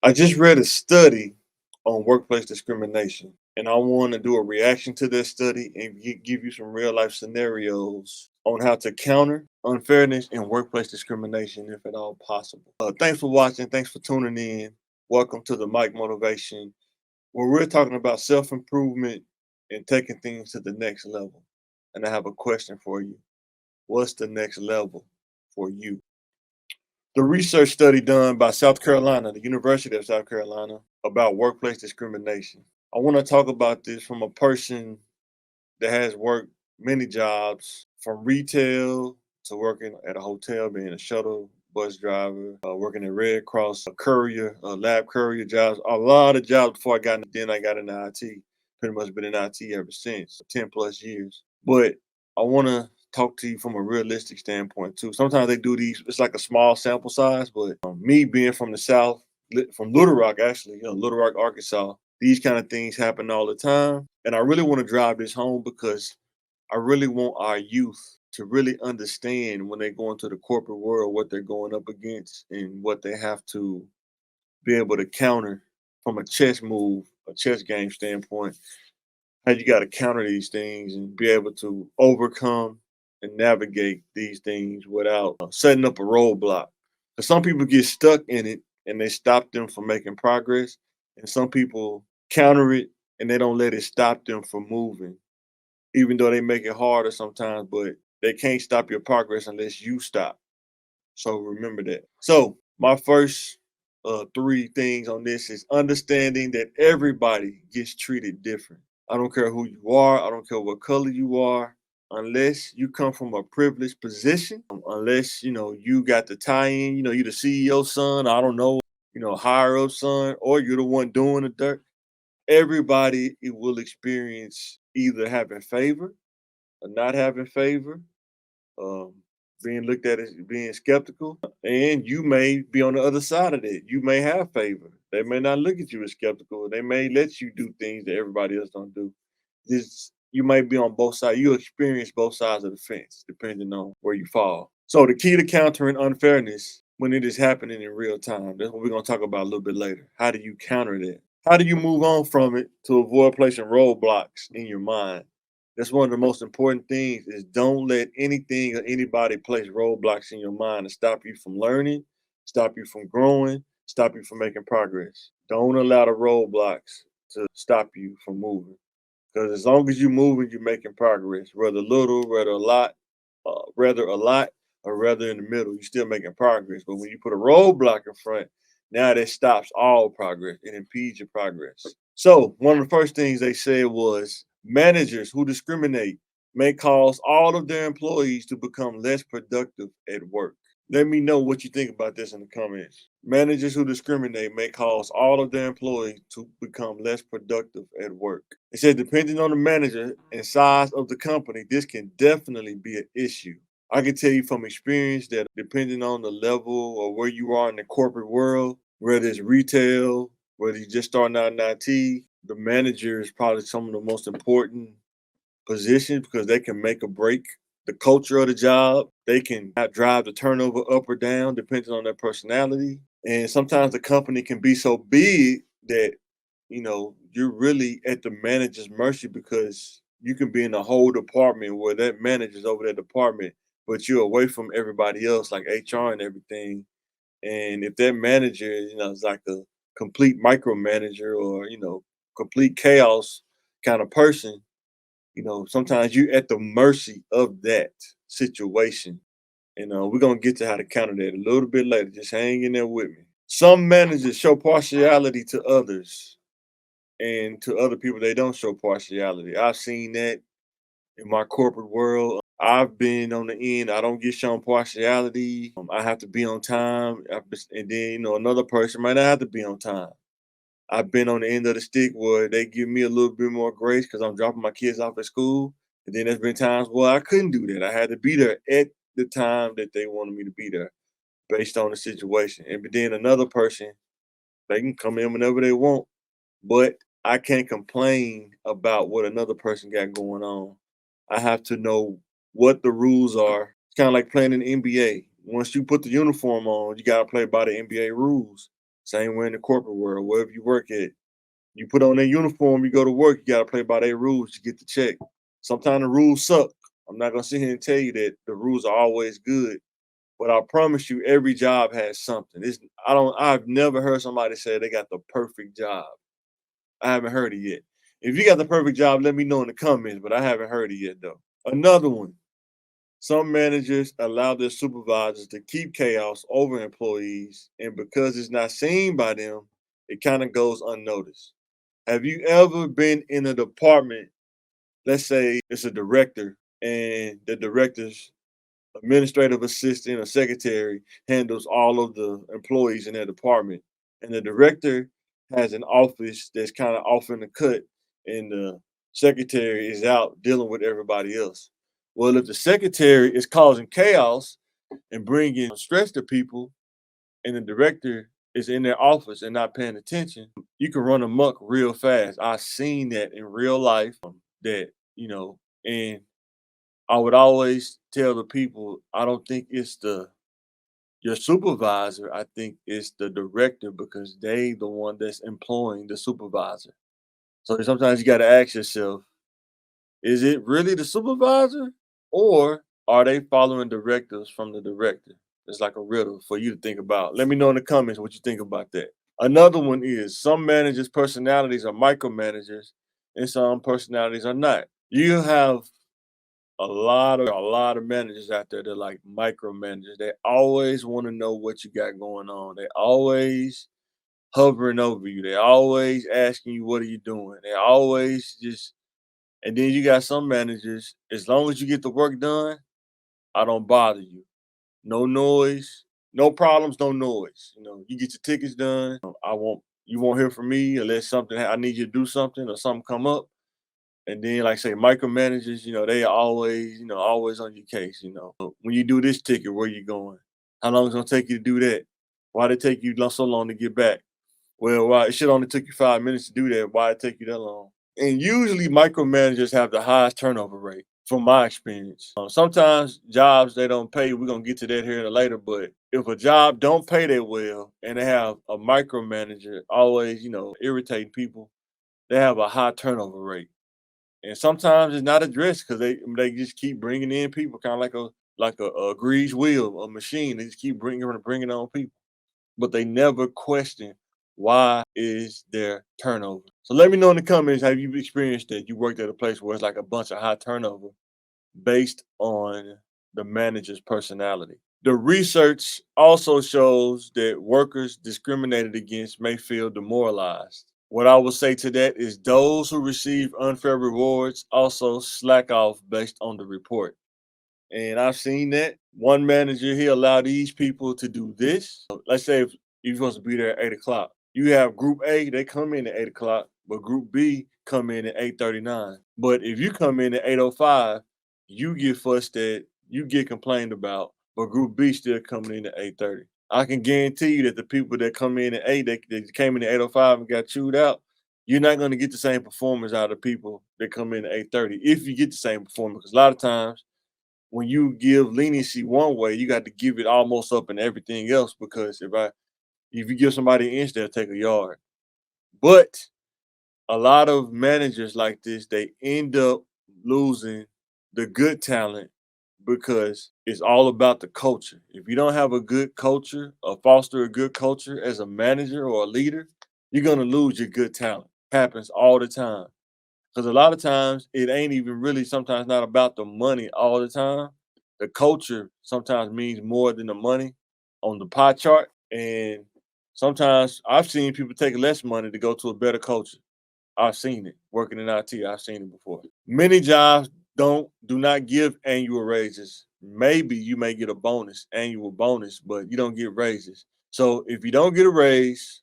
I just read a study on workplace discrimination, and I want to do a reaction to this study and give you some real life scenarios on how to counter unfairness and workplace discrimination if at all possible. Thanks for watching. Thanks for tuning in. Welcome to the Mike Motivation, where we're talking about self improvement and taking things to the next level. And I have a question for you. What's the next level for you? The research study done by South Carolina, the University of South Carolina, about workplace discrimination. I want to talk about this from a person that has worked many jobs, from retail to working at a hotel, being a shuttle bus driver, working at Red Cross, a courier, lab courier jobs, a lot of jobs before I got into IT. Pretty much been in IT ever since, 10 plus years. But I want to talk to you from a realistic standpoint too. Sometimes they do these, it's like a small sample size, but me being from the South, from Little Rock, actually, Little Rock, Arkansas, these kind of things happen all the time. And I really want to drive this home because I really want our youth to really understand when they go into the corporate world what they're going up against and what they have to be able to counter from a chess move, a chess game standpoint, how you got to counter these things and be able to overcome and navigate these things without setting up a roadblock. Because some people get stuck in it and they stop them from making progress, and some people counter it and they don't let it stop them from moving, even though they make it harder sometimes. But they can't stop your progress unless you stop. So remember that. So my first three things on this is understanding that everybody gets treated different. I don't care who you are. I don't care what color you are. Unless you come from a privileged position, unless you got the tie-in, you're the CEO's son. I don't know, higher up son, or you're the one doing the dirt. Everybody it will experience either having favor or not having favor, um, being looked at as being skeptical, and you may be on the other side of that. You may have favor. They may not look at you as skeptical. They may let you do things that everybody else don't do. This you might be on both sides. You experience both sides of the fence, depending on where you fall. So the key to countering unfairness when it is happening in real time. That's what we're gonna talk about a little bit later. How do you counter that? How do you move on from it to avoid placing roadblocks in your mind? That's one of the most important things is don't let anything or anybody place roadblocks in your mind to stop you from learning, stop you from growing, stop you from making progress. Don't allow the roadblocks to stop you from moving. Because as long as you're moving, you're making progress. Whether little, rather a lot, or rather in the middle, you're still making progress. But when you put a roadblock in front, now that stops all progress. It impedes your progress. So one of the first things they said was managers who discriminate may cause all of their employees to become less productive at work. Let me know what you think about this in the comments. Managers who discriminate may cause all of their employees to become less productive at work. It said, depending on the manager and size of the company, this can definitely be an issue. I can tell you from experience that depending on the level or where you are in the corporate world, whether it's retail, whether you're just starting out in IT, the manager is probably some of the most important positions because they can make or break the culture of the job. They can drive the turnover up or down depending on their personality. And sometimes the company can be so big that you're really at the manager's mercy because you can be in a whole department where that manager's over that department, but you're away from everybody else, like HR and everything. And if that manager, is like a complete micromanager or, complete chaos kind of person, sometimes you're at the mercy of that situation. And we're gonna get to how to counter that a little bit later. Just hang in there with me. Some managers show partiality to others, and to other people they don't show partiality. I've seen that in my corporate world. I've been on the end. I don't get shown partiality. I have to be on time, and then another person might not have to be on time. I've been on the end of the stick where they give me a little bit more grace because I'm dropping my kids off at school. And then there's been times where I couldn't do that. I had to be there at the time that they wanted me to be there based on the situation. And then another person, they can come in whenever they want, but I can't complain about what another person got going on. I have to know what the rules are. It's kind of like playing in the NBA. Once you put the uniform on, you got to play by the NBA rules. Same way in the corporate world, wherever you work at. You put on that uniform, you go to work, you gotta play by their rules to get the check. Sometimes the rules suck. I'm not gonna sit here and tell you that the rules are always good, but I promise you every job has something. I've never heard somebody say they got the perfect job. I haven't heard it yet. If you got the perfect job, let me know in the comments, but I haven't heard it yet though. Another one. Some managers allow their supervisors to keep chaos over employees, and because it's not seen by them, it kind of goes unnoticed. Have you ever been in a department, let's say it's a director, and the director's administrative assistant or secretary handles all of the employees in that department, and the director has an office that's kind of off in the cut, and the secretary is out dealing with everybody else. Well, if the secretary is causing chaos and bringing stress to people, and the director is in their office and not paying attention, you can run amok real fast. I've seen that in real life. That and I would always tell the people, I don't think it's the your supervisor. I think it's the director because they the one that's employing the supervisor. So sometimes you got to ask yourself, is it really the supervisor or are they following directives from the director? It's like a riddle for you to think about. Let me know in the comments what you think about that. Another one is some managers' personalities are micromanagers and some personalities are not. You have a lot of managers out there that like micromanagers. They always want to know what you got going on. They always hovering over you. They always asking you what are you doing. They always just and then you got some managers, as long as you get the work done, I don't bother you. No noise, no problems, no noise. You get your tickets done. You won't hear from me unless I need you to do something or something come up. And then, like I say, micromanagers, they always, always on your case. When you do this ticket, where you going? How long it's gonna take you to do that? Why did it take you so long to get back? Well, why it should only took you 5 minutes to do that. Why it take you that long? And usually, micromanagers have the highest turnover rate, from my experience. Sometimes jobs they don't pay. We're gonna get to that here in a later. But if a job don't pay that well, and they have a micromanager always, irritating people, they have a high turnover rate. And sometimes it's not addressed because they just keep bringing in people, kind of like a greased wheel, a machine. They just keep bringing on people, but they never question why is there turnover. So let me know in the comments, have you experienced that? You worked at a place where it's like a bunch of high turnover based on the manager's personality. The research also shows that workers discriminated against may feel demoralized. What I would say to that is those who receive unfair rewards also slack off based on the report. And I've seen that. One manager, he allowed these people to do this. Let's say if you're supposed to be there at 8 o'clock. You have group A, they come in at 8 o'clock, but group B come in at 8:39. But if you come in at 8:05, you get fussed at, you get complained about, but group B still coming in at 8:30. I can guarantee you that the people that come in at 8, they came in at 8:05 and got chewed out, you're not going to get the same performance out of people that come in at 8:30 if you get the same performance. Because a lot of times when you give leniency one way, you got to give it almost up in everything else. Because if you give somebody an inch, they'll take a yard. But a lot of managers like this, they end up losing the good talent because it's all about the culture. If you don't have a good culture or foster a good culture as a manager or a leader, you're gonna lose your good talent. Happens all the time. Because a lot of times it ain't even really sometimes not about the money all the time. The culture sometimes means more than the money on the pie chart. And sometimes I've seen people take less money to go to a better culture. I've seen it working in IT. I've seen it before. Many jobs do not give annual raises. Maybe you may get a annual bonus, but you don't get raises. So if you don't get a raise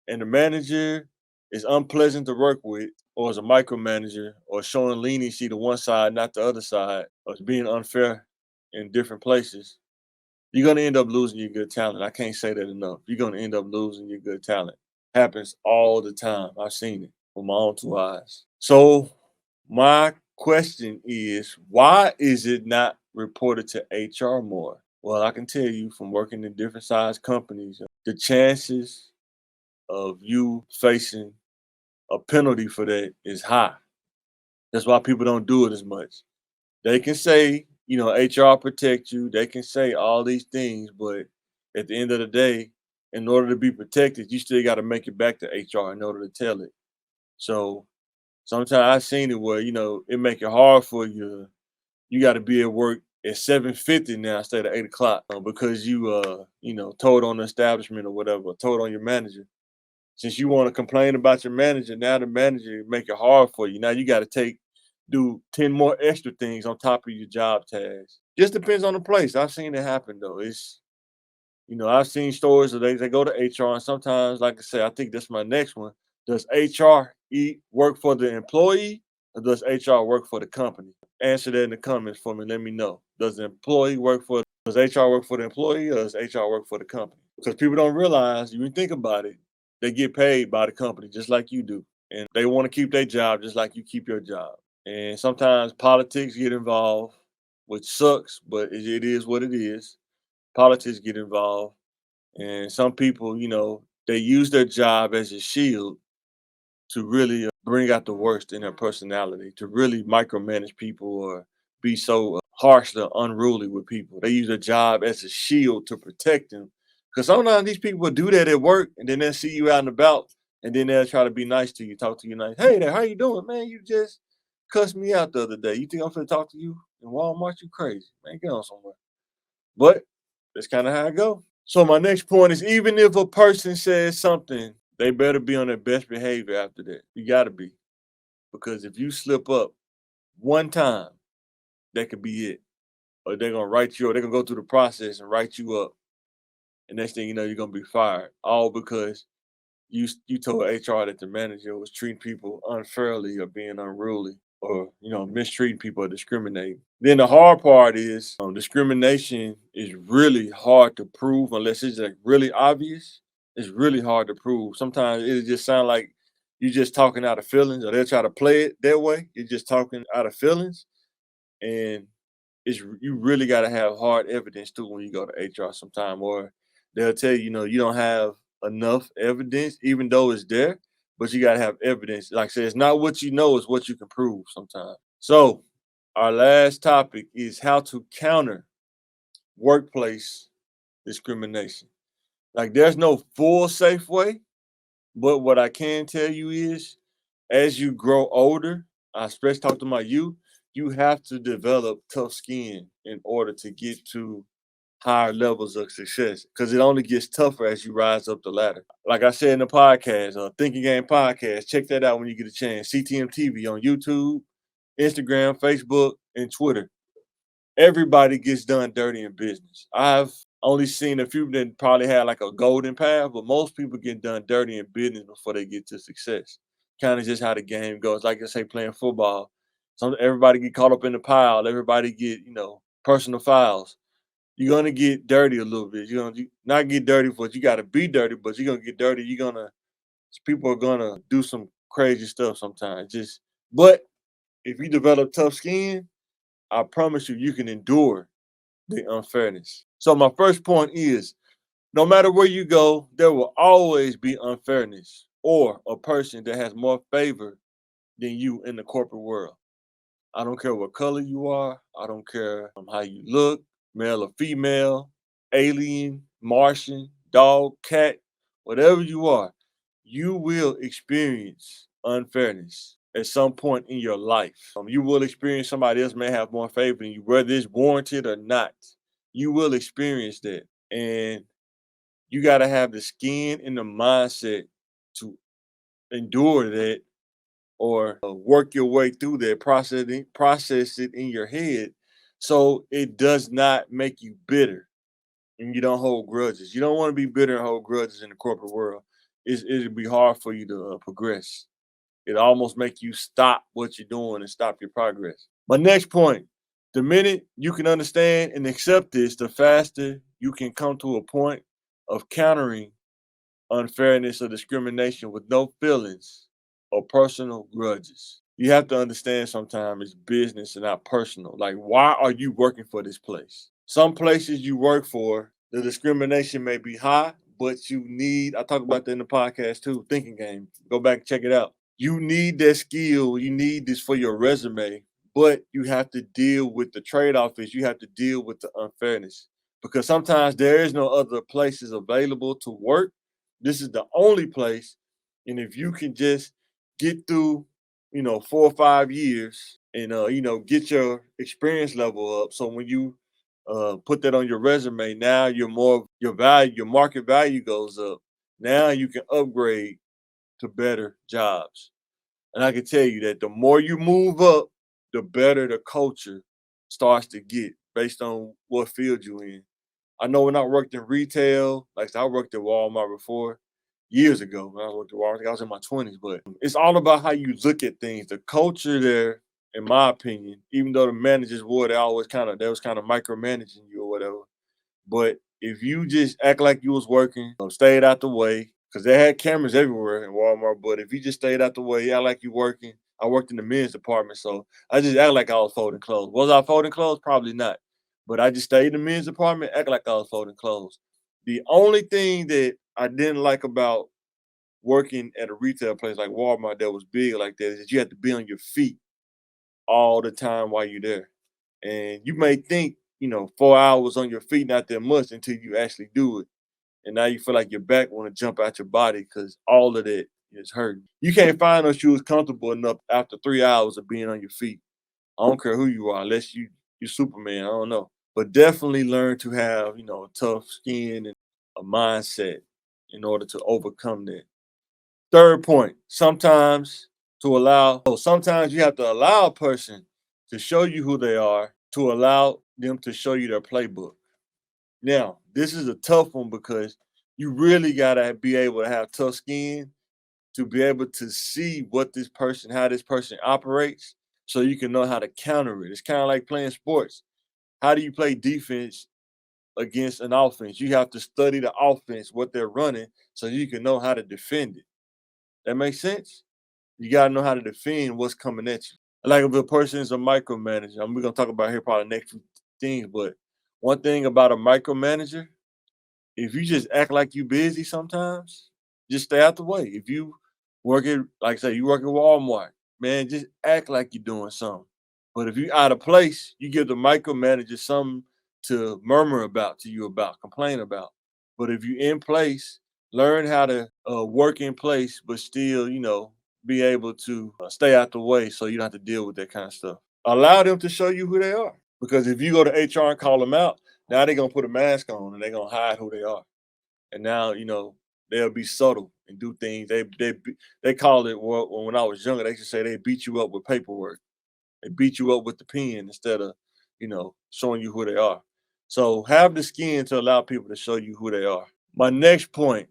and the manager is unpleasant to work with, or is a micromanager, or showing leniency to one side, not the other side, or being unfair in different places, you're gonna end up losing your good talent. I can't say that enough. You're gonna end up losing your good talent. Happens all the time. I've seen it with my own two eyes. So my question is, why is it not reported to HR more? Well, I can tell you from working in different size companies, the chances of you facing a penalty for that is high. That's why people don't do it as much. They can say, HR protect you. They can say all these things, but at the end of the day, in order to be protected, you still got to make it back to HR in order to tell it. So sometimes I've seen it where it make it hard for you. You got to be at work at 7:50 now instead of 8 o'clock because you told on the establishment or whatever, told on your manager. Since you want to complain about your manager, now the manager make it hard for you. Now you got to do 10 more extra things on top of your job tasks. Just depends on the place. I've seen it happen though. I've seen stories where they go to HR and sometimes, like I said, I think that's my next one. Does work for the employee or does HR work for the company? Answer that in the comments for me. Let me know. Does HR work for the employee or does HR work for the company? Because people don't realize, you think about it, they get paid by the company just like you do. And they want to keep their job just like you keep your job. And sometimes politics get involved, which sucks, but it is what it is. Politics get involved. And some people, they use their job as a shield to really bring out the worst in their personality, to really micromanage people or be so harsh or unruly with people. They use their job as a shield to protect them. Because sometimes these people will do that at work and then they'll see you out and about and then they'll try to be nice to you, talk to you nice. Hey there, how you doing, man? You just cussed me out the other day. You think I'm finna talk to you in Walmart? You crazy, man. Get on somewhere. But that's kind of how it go. So my next point is even if a person says something, they better be on their best behavior after that. You gotta be. Because if you slip up one time, that could be it. Or they're gonna write you, or they're gonna go through the process and write you up. And next thing you know, you're gonna be fired. All because you told HR that the manager was treating people unfairly or being unruly or mistreating people or discriminating. Then the hard part is discrimination is really hard to prove unless it's like really obvious. It's really hard to prove. Sometimes it just sound like you just talking out of feelings, or they'll try to play it that way. You're just talking out of feelings, and you really got to have hard evidence too when you go to HR sometime, or they'll tell you, you don't have enough evidence, even though it's there, but you got to have evidence. Like I said, it's not what you know, it's what you can prove sometimes. So, our last topic is how to counter workplace discrimination. Like, there's no full safe way, but what I can tell you is as you grow older, I especially talk to my youth, you have to develop tough skin in order to get to higher levels of success because it only gets tougher as you rise up the ladder. Like I said in the podcast, Thinking Game Podcast, check that out when you get a chance. CTM TV on YouTube, Instagram, Facebook, and Twitter. Everybody gets done dirty in business. I've only seen a few that probably had like a golden path, but most people get done dirty in business before they get to success. Kind of just how the game goes. Like I say, playing football, everybody get caught up in the pile. Everybody get personal fouls. You're gonna get dirty a little bit. You're gonna not get dirty, but you gotta be dirty. But you're gonna get dirty. People are gonna do some crazy stuff sometimes. But if you develop tough skin, I promise you, you can endure the unfairness. So my first point is, no matter where you go, there will always be unfairness or a person that has more favor than you in the corporate world. I don't care what color you are. I don't care how you look, male or female, alien, Martian, dog, cat, whatever you are, you will experience unfairness at some point in your life. You will experience somebody else may have more favor than you, whether it's warranted or not. You will experience that. And you got to have the skin and the mindset to endure that or work your way through that process it in your head so it does not make you bitter and you don't hold grudges. You don't want to be bitter and hold grudges in the corporate world. It'll be hard for you to progress. It almost make you stop what you're doing and stop your progress. My next point, the minute you can understand and accept this, the faster you can come to a point of countering unfairness or discrimination with no feelings or personal grudges. You have to understand sometimes it's business and not personal. Like, why are you working for this place? Some places you work for, the discrimination may be high, but you need, I talk about that in the podcast too, thinking game. Go back and check it out. You need that skill, you need this for your resume, but you have to deal with the trade-off is you have to deal with the unfairness because sometimes there is no other places available to work. This is the only place. And if you can just get through, 4 or 5 years and get your experience level up. So when you put that on your resume, now you're more your value, your market value goes up. Now you can upgrade to better jobs. And I can tell you that the more you move up, the better the culture starts to get based on what field you're in. I know when I worked in retail, like I worked at Walmart before years ago. When I worked at Walmart, I was in my 20s, but it's all about how you look at things. The culture there, in my opinion, even though the managers were, they was kind of micromanaging you or whatever. But if you just act like you was working, stayed out the way, because they had cameras everywhere in Walmart. But if you just stayed out the way, act like you working. I worked in the men's department, so I just act like I was folding clothes. Was I folding clothes? Probably not. But I just stayed in the men's department, act like I was folding clothes. The only thing that I didn't like about working at a retail place like Walmart that was big like that is that you had to be on your feet all the time while you're there. And you may think, 4 hours on your feet not that much until you actually do it. And now you feel like your back want to jump out your body because all of that is hurting. You can't find no shoes comfortable enough after 3 hours of being on your feet. I don't care who you are, unless you're Superman. I don't know. But definitely learn to have, tough skin and a mindset in order to overcome that. Third point, sometimes you have to allow a person to show you who they are, to allow them to show you their playbook. Now, this is a tough one because you really gotta be able to have tough skin to be able to see how this person operates, so you can know how to counter it. It's kind of like playing sports. How do you play defense against an offense? You have to study the offense, what they're running, so you can know how to defend it. That makes sense? You gotta know how to defend what's coming at you. Like if a person is a micromanager, we're gonna talk about here probably next few things, but one thing about a micromanager, if you just act like you busy sometimes, just stay out the way. If you work at, like say, you work at Walmart, man, just act like you're doing something. But if you out of place, you give the micromanager something to murmur about to you about, complain about. But if you in place, learn how to work in place, but still, be able to stay out the way so you don't have to deal with that kind of stuff. Allow them to show you who they are. Because if you go to HR and call them out, now they're gonna put a mask on and they're gonna hide who they are. And now, they'll be subtle and do things. They call it, well, when I was younger, they used to say they beat you up with paperwork. They beat you up with the pen instead of, showing you who they are. So have the skin to allow people to show you who they are. My next point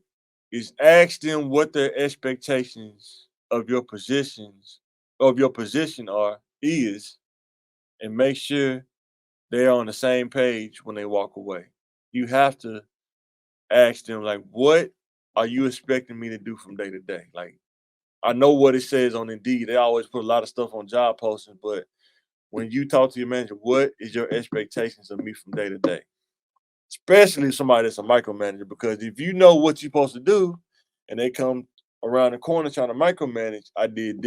is ask them what their expectations of your position is, and make sure they're on the same page when they walk away. You have to ask them, like, what are you expecting me to do from day to day? Like, I know what it says on Indeed. They always put a lot of stuff on job postings, but when you talk to your manager, what is your expectations of me from day to day? Especially somebody that's a micromanager, because if you know what you're supposed to do and they come around the corner trying to micromanage, I did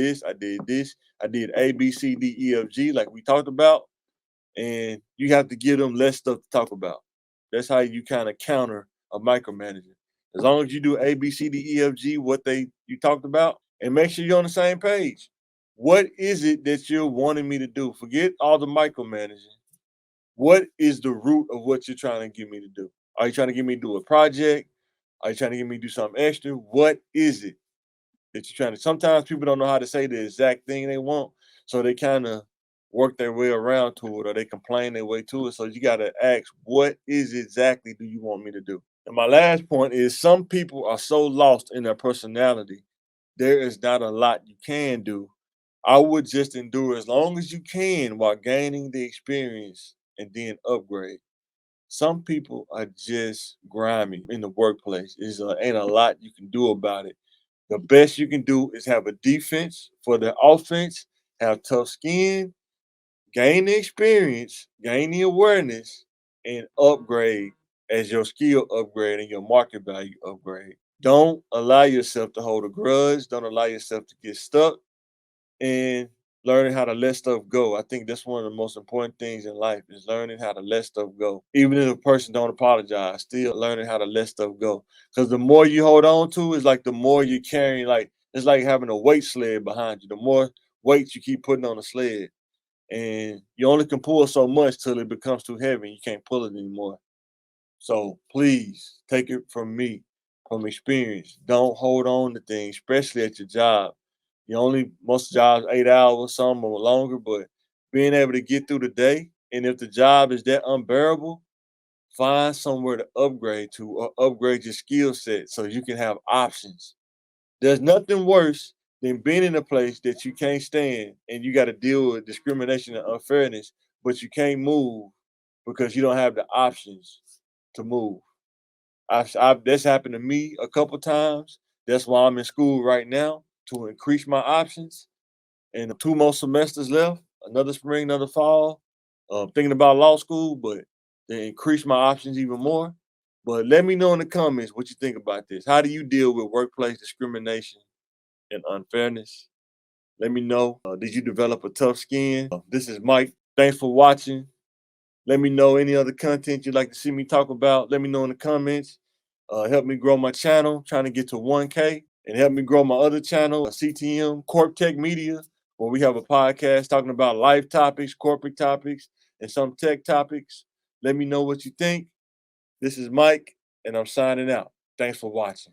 A, B, C, D, E, F, G, like we talked about, and you have to give them less stuff to talk about. That's how you kind of counter a micromanager. As long as you do A, B, C, D, E, F, G, what you talked about, and make sure you're on the same page. What is it that you're wanting me to do? Forget all the micromanaging. What is the root of what you're trying to get me to do? Are you trying to get me to do a project? Are you trying to get me to do something extra? What is it that you're trying to? Sometimes people don't know how to say the exact thing they want, so they kind of work their way around to it, or they complain their way to it. So you got to ask, what is exactly do you want me to do? And my last point is some people are so lost in their personality, there is not a lot you can do. I would just endure as long as you can while gaining the experience and then upgrade. Some people are just grimy in the workplace. Ain't a lot you can do about it. The best you can do is have a defense for the offense, have tough skin, gain the experience, gain the awareness, and upgrade as your skill upgrade and your market value upgrade. Don't allow yourself to hold a grudge. Don't allow yourself to get stuck and learning how to let stuff go. I think that's one of the most important things in life is learning how to let stuff go. Even if a person don't apologize, still learning how to let stuff go. Because the more you hold on to, it's like the more you're carrying, like it's like having a weight sled behind you. The more weight you keep putting on the sled. And you only can pull so much till it becomes too heavy and you can't pull it anymore. So please take it from me, from experience. Don't hold on to things, especially at your job. You only most jobs 8 hours, some are longer, but being able to get through the day, and if the job is that unbearable, find somewhere to upgrade to or upgrade your skill set so you can have options. There's nothing worse than being in a place that you can't stand and you got to deal with discrimination and unfairness, but you can't move because you don't have the options to move. I've That's happened to me a couple times. That's why I'm in school right now to increase my options. And two more semesters left, another spring, another fall. Thinking about law school, but to increase my options even more. But let me know in the comments what you think about this. How do you deal with workplace discrimination and unfairness? Let me know. Did you develop a tough skin? This is Mike. Thanks for watching. Let me know any other content you'd like to see me talk about. Let me know in the comments. Help me grow my channel, trying to get to 1K, and help me grow my other channel, CTM Corp Tech Media, where we have a podcast talking about life topics, corporate topics, and some tech topics. Let me know what you think. This is Mike, and I'm signing out. Thanks for watching.